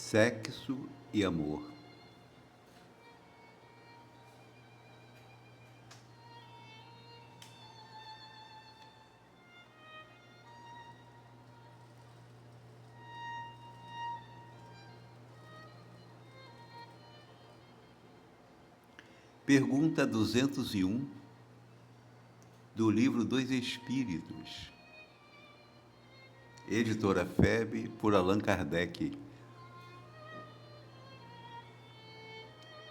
sexo e amor. Pergunta 201, do livro dos Espíritos, editora FEB, por Allan Kardec.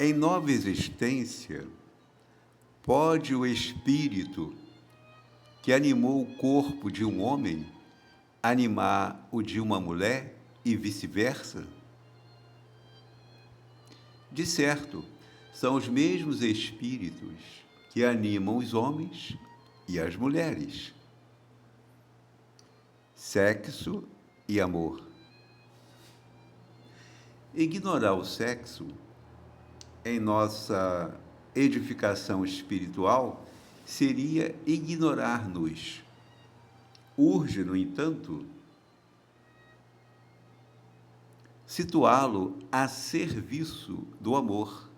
Em nova existência, pode o espírito que animou o corpo de um homem animar o de uma mulher e vice-versa? De certo, são os mesmos espíritos que animam os homens e as mulheres. Sexo e amor. Ignorar o sexo em nossa edificação espiritual seria ignorar-nos. Urge, no entanto, situá-lo a serviço do amor,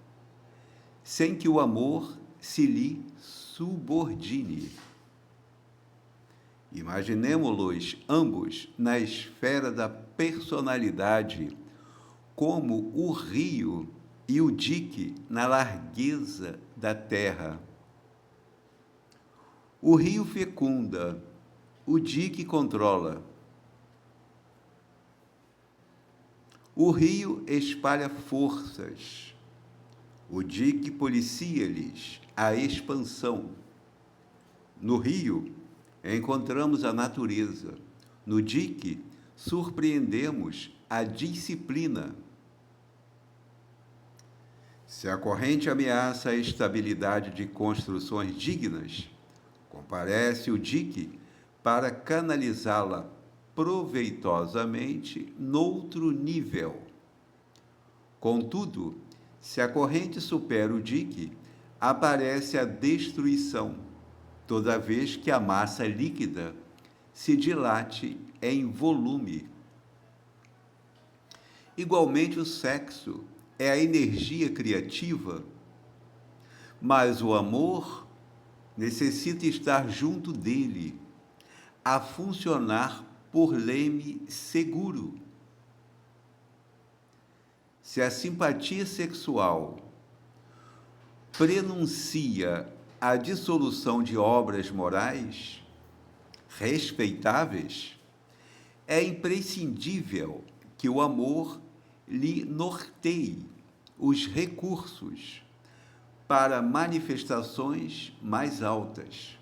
sem que o amor se lhe subordine. Imaginemo-los ambos na esfera da personalidade, como o rio e o dique na largueza da terra. O rio fecunda, o dique controla. O rio espalha forças, o dique policia-lhes a expansão. No rio, encontramos a natureza. No dique, surpreendemos a disciplina. Se a corrente ameaça a estabilidade de construções dignas, comparece o dique para canalizá-la proveitosamente noutro nível. Contudo, se a corrente supera o dique, aparece a destruição, toda vez que a massa líquida se dilate em volume. Igualmente, o sexo é a energia criativa, mas o amor necessita estar junto dele, a funcionar por leme seguro. Se a simpatia sexual prenuncia a dissolução de obras morais respeitáveis, é imprescindível que o amor lhe norteie os recursos para manifestações mais altas.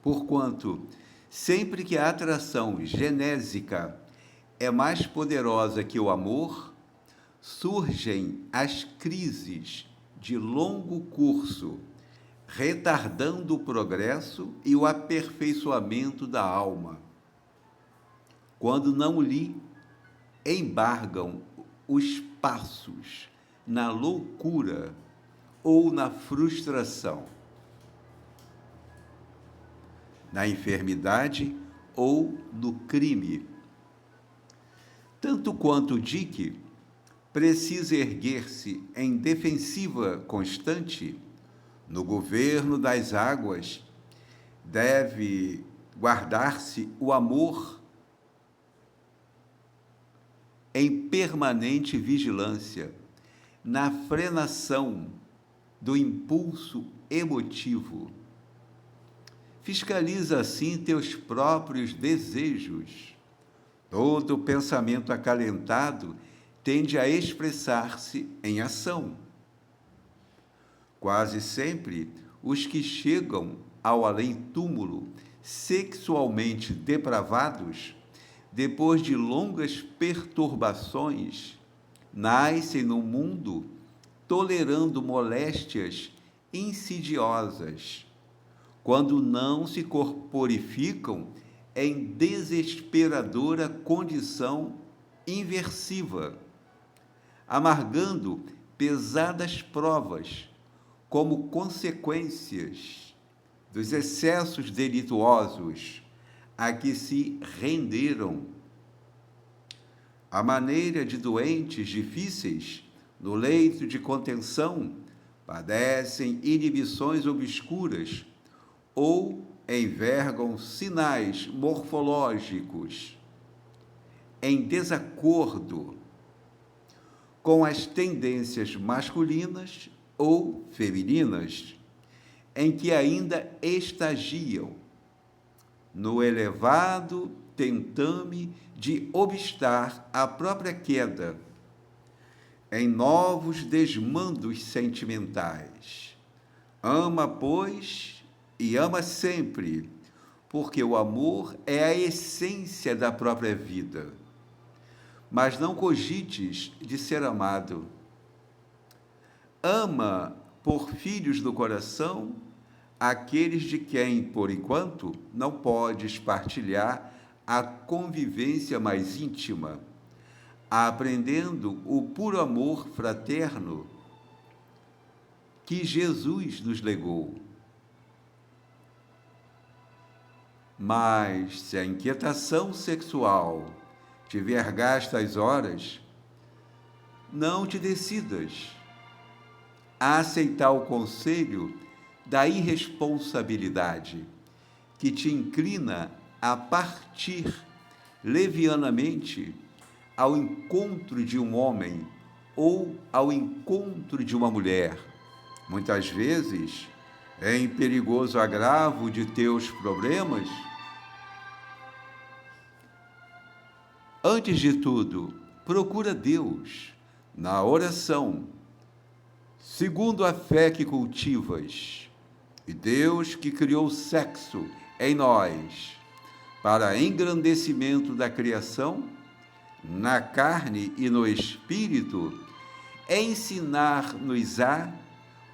Porquanto, sempre que a atração genésica é mais poderosa que o amor, surgem as crises de longo curso, retardando o progresso e o aperfeiçoamento da alma, quando não lhe embargam os passos na loucura ou na frustração, na enfermidade ou no crime. Tanto quanto o dique precisa erguer-se em defensiva constante, no governo das águas deve guardar-se o amor em permanente vigilância, na frenação do impulso emotivo. Fiscaliza assim teus próprios desejos. Todo pensamento acalentado tende a expressar-se em ação. Quase sempre, os que chegam ao além-túmulo sexualmente depravados, depois de longas perturbações, nascem no mundo tolerando moléstias insidiosas, quando não se corporificam em desesperadora condição inversiva, amargando pesadas provas como consequências dos excessos delituosos a que se renderam. à maneira de doentes difíceis, no leito de contenção, padecem inibições obscuras ou envergam sinais morfológicos em desacordo com as tendências masculinas ou femininas, em que ainda estagiam no elevado tentame de obstar a própria queda, em novos desmandos sentimentais. Ama, pois, e ama sempre, porque o amor é a essência da própria vida. Mas não cogites de ser amado. Ama por filhos do coração aqueles de quem, por enquanto, não podes partilhar a convivência mais íntima, aprendendo o puro amor fraterno que Jesus nos legou. Mas se a inquietação sexual tiver gastas horas, não te decidas a aceitar o conselho da irresponsabilidade, que te inclina a partir levianamente ao encontro de um homem ou ao encontro de uma mulher, muitas vezes em perigoso agravo de teus problemas. Antes de tudo, procura Deus na oração, segundo a fé que cultivas, e Deus que criou o sexo em nós para engrandecimento da criação, na carne e no espírito, ensinar-nos-á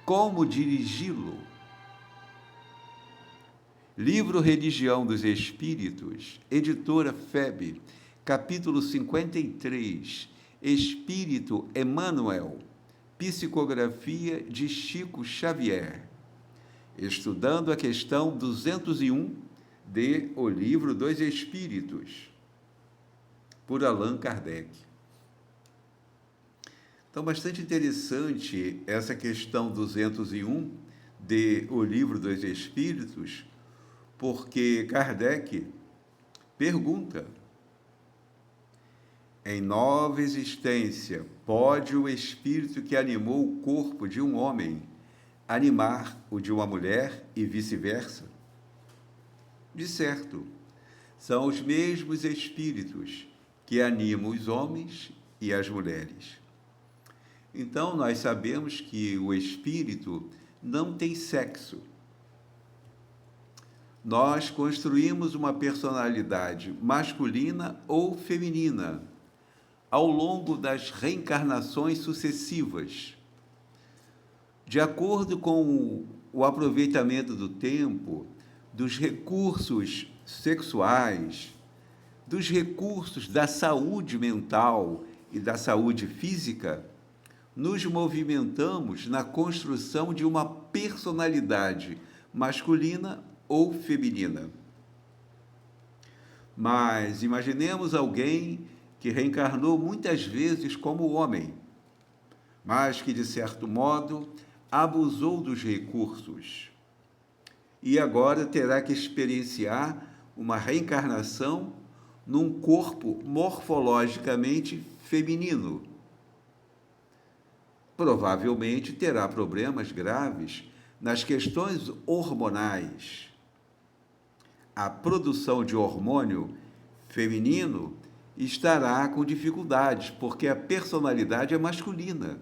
como dirigi-lo. Livro Religião dos Espíritos, editora FEB, capítulo 53, Espírito Emmanuel, psicografia de Chico Xavier, estudando a questão 201 de O Livro dos Espíritos, por Allan Kardec. Então, bastante interessante essa questão 201 de O Livro dos Espíritos, porque Kardec pergunta: em nova existência, pode o espírito que animou o corpo de um homem animar o de uma mulher e vice-versa? De certo, são os mesmos espíritos que animam os homens e as mulheres. Então, nós sabemos que o espírito não tem sexo. Nós construímos uma personalidade masculina ou feminina ao longo das reencarnações sucessivas, de acordo com o aproveitamento do tempo, dos recursos sexuais, dos recursos da saúde mental e da saúde física, nos movimentamos na construção de uma personalidade masculina ou feminina. Mas imaginemos alguém que reencarnou muitas vezes como homem, mas que, de certo modo, abusou dos recursos e agora terá que experienciar uma reencarnação num corpo morfologicamente feminino. Provavelmente terá problemas graves nas questões hormonais. A produção de hormônio feminino estará com dificuldades, porque a personalidade é masculina.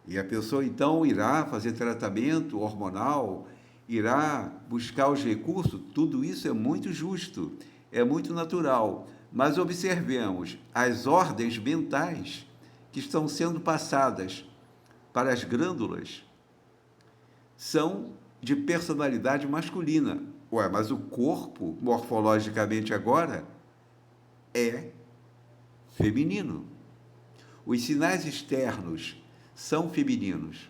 E a pessoa, então, irá fazer tratamento hormonal, irá buscar os recursos, tudo isso é muito justo, é muito natural. Mas observemos as ordens mentais que estão sendo passadas para as glândulas são de personalidade masculina. Ué, mas o corpo, morfologicamente agora, é feminino. Os sinais externos são femininos,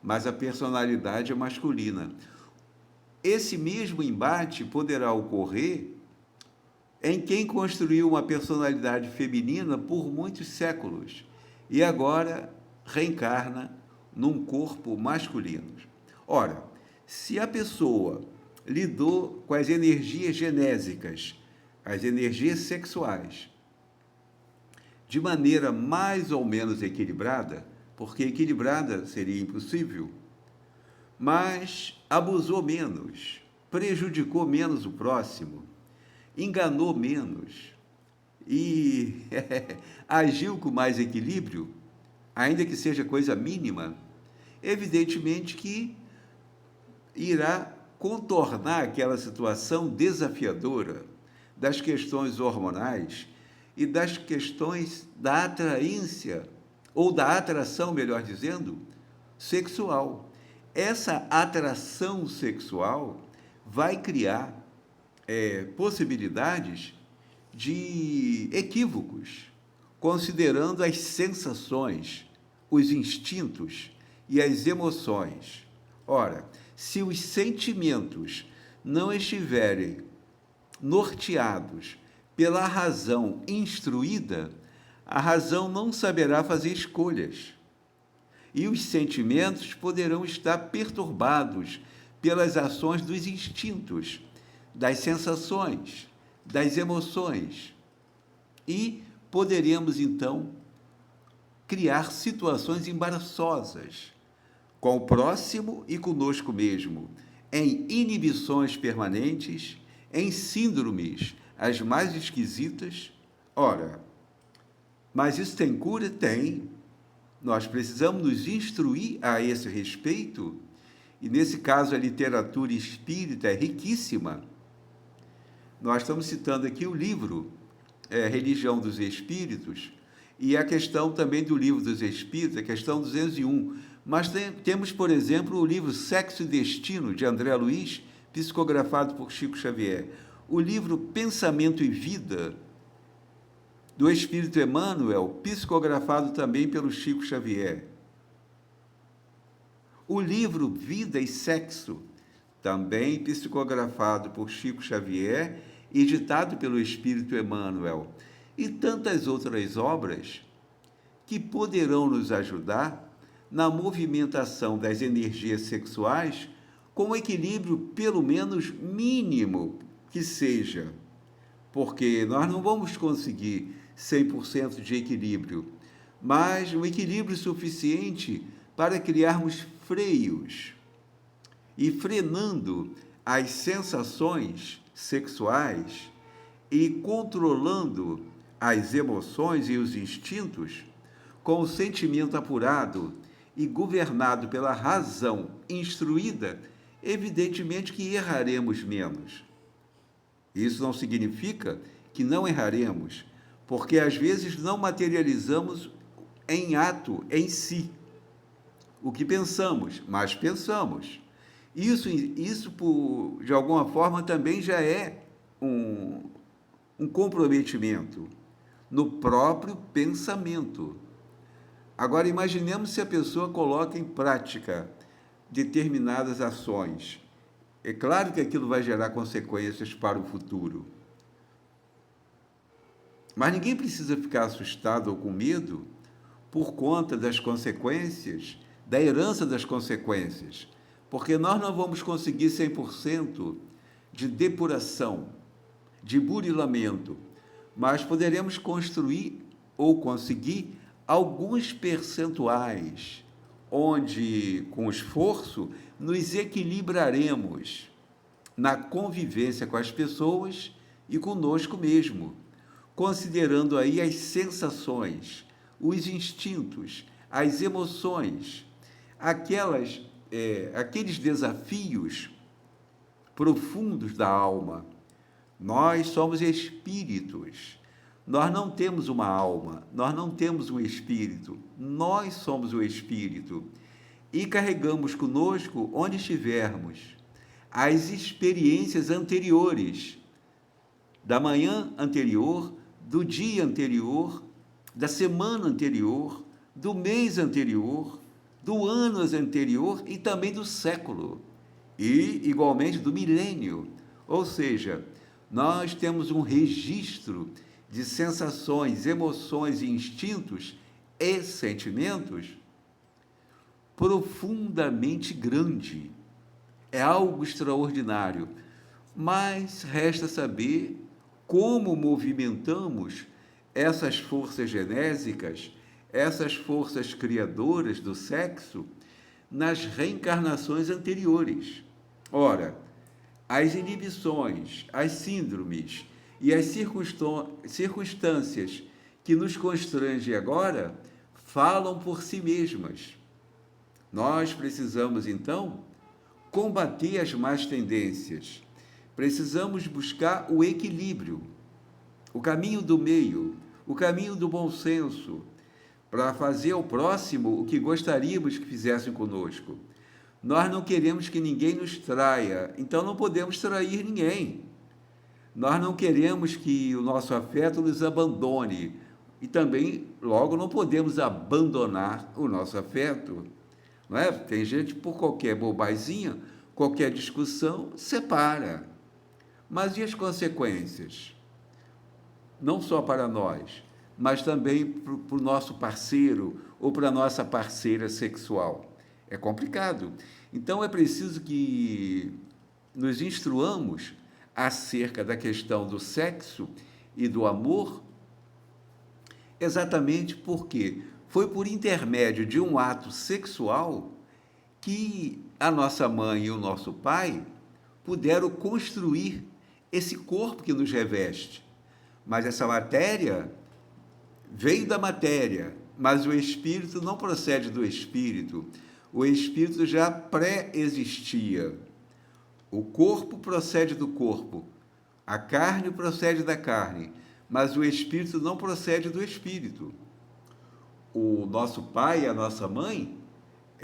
mas a personalidade é masculina. Esse mesmo embate poderá ocorrer em quem construiu uma personalidade feminina por muitos séculos e agora reencarna num corpo masculino. Ora, se a pessoa lidou com as energias genésicas, as energias sexuais, de maneira mais ou menos equilibrada, porque equilibrada seria impossível, mas abusou menos, prejudicou menos o próximo, enganou menos e agiu com mais equilíbrio, ainda que seja coisa mínima, evidentemente que irá contornar aquela situação desafiadora das questões hormonais e das questões da atraência, ou da atração, melhor dizendo, sexual. Essa atração sexual vai criar possibilidades de equívocos, considerando as sensações, os instintos e as emoções. Ora, se os sentimentos não estiverem norteados pela razão instruída, a razão não saberá fazer escolhas. E os sentimentos poderão estar perturbados pelas ações dos instintos, das sensações, das emoções. E poderemos, então, criar situações embaraçosas com o próximo e conosco mesmo, em inibições permanentes, em síndromes as mais esquisitas. Ora, mas isso tem cura? Tem. Nós precisamos nos instruir a esse respeito, e nesse caso a literatura espírita é riquíssima. Nós estamos citando aqui o livro Religião dos Espíritos, e a questão também do Livro dos Espíritos, a questão 201. Mas temos, por exemplo, o livro Sexo e Destino, de André Luiz, psicografado por Chico Xavier. O livro Pensamento e Vida, do Espírito Emmanuel, psicografado também pelo Chico Xavier. O livro Vida e Sexo, também psicografado por Chico Xavier e ditado pelo Espírito Emmanuel. E tantas outras obras que poderão nos ajudar na movimentação das energias sexuais com um equilíbrio, pelo menos mínimo que seja, porque nós não vamos conseguir 100% de equilíbrio, mas um equilíbrio suficiente para criarmos freios e frenando as sensações sexuais e controlando as emoções e os instintos com o sentimento apurado e governado pela razão instruída, evidentemente que erraremos menos. Isso não significa que não erraremos, porque às vezes não materializamos em ato, em si, o que pensamos, mas pensamos. Isso de alguma forma, também já é um comprometimento no próprio pensamento. Agora, imaginemos se a pessoa coloca em prática determinadas ações. É claro que aquilo vai gerar consequências para o futuro. Mas ninguém precisa ficar assustado ou com medo por conta das consequências, da herança das consequências, porque nós não vamos conseguir 100% de depuração, de burilamento, mas poderemos construir ou conseguir alguns percentuais, onde, com esforço, nos equilibraremos na convivência com as pessoas e conosco mesmo, considerando aí as sensações, os instintos, as emoções, aqueles desafios profundos da alma. Nós somos espíritos. Nós não temos uma alma, nós não temos um espírito, nós somos o espírito e carregamos conosco, onde estivermos, as experiências anteriores, da manhã anterior, do dia anterior, da semana anterior, do mês anterior, do ano anterior e também do século, e igualmente do milênio. Ou seja, Nós temos um registro de sensações, emoções e instintos e sentimentos profundamente grande. É algo extraordinário, mas resta saber como movimentamos essas forças genésicas, essas forças criadoras do sexo, nas reencarnações anteriores. Ora, as inibições, as síndromes e as circunstâncias que nos constrangem agora falam por si mesmas. Nós precisamos, então, combater as más tendências. Precisamos buscar o equilíbrio, o caminho do meio, o caminho do bom senso, para fazer ao próximo o que gostaríamos que fizessem conosco. Nós não queremos que ninguém nos traia, então não podemos trair ninguém. Nós não queremos que o nosso afeto nos abandone e também, logo, não podemos abandonar o nosso afeto. Não é? Tem gente, por qualquer bobazinha, qualquer discussão, separa. Mas e as consequências? Não só para nós, mas também para o nosso parceiro ou para a nossa parceira sexual. É complicado. Então, é preciso que nos instruamos acerca da questão do sexo e do amor, exatamente porque foi por intermédio de um ato sexual que a nossa mãe e o nosso pai puderam construir esse corpo que nos reveste. Mas essa matéria veio da matéria, mas o espírito não procede do espírito. O espírito já pré-existia. O corpo procede do corpo, a carne procede da carne, mas o espírito não procede do espírito. O nosso pai e a nossa mãe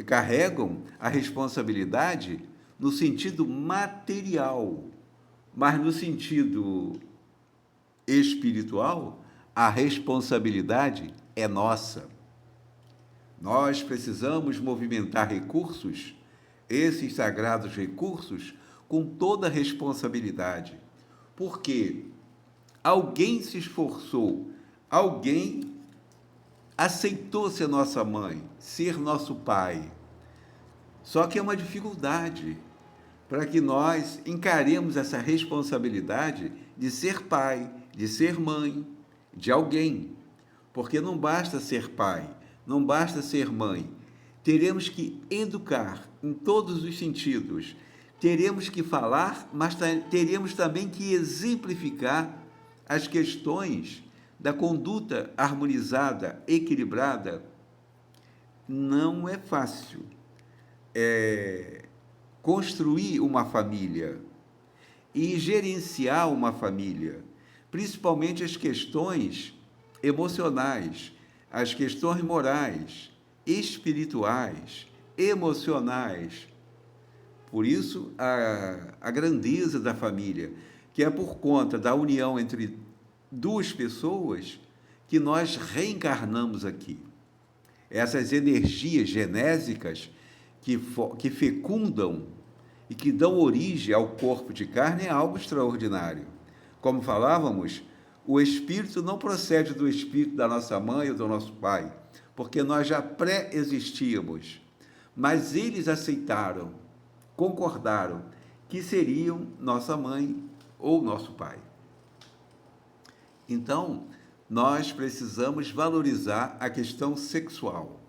carregam a responsabilidade no sentido material, mas no sentido espiritual, a responsabilidade é nossa. Nós precisamos movimentar recursos, esses sagrados recursos, com toda a responsabilidade. Porque alguém se esforçou, alguém aceitou ser nossa mãe, ser nosso pai. Só que é uma dificuldade para que nós encaremos essa responsabilidade de ser pai, de ser mãe, de alguém. Porque não basta ser pai, não basta ser mãe. Teremos que educar em todos os sentidos. Teremos que falar, mas teremos também que exemplificar as questões da conduta harmonizada, equilibrada. Não é fácil construir uma família e gerenciar uma família, principalmente as questões emocionais, as questões morais, espirituais, emocionais. Por isso, a grandeza da família, que é por conta da união entre duas pessoas que nós reencarnamos aqui. Essas energias genésicas que fecundam e que dão origem ao corpo de carne é algo extraordinário. Como falávamos, o espírito não procede do espírito da nossa mãe ou do nosso pai, porque nós já pré-existíamos, mas eles aceitaram, concordaram que seriam nossa mãe ou nosso pai. Então, nós precisamos valorizar a questão sexual.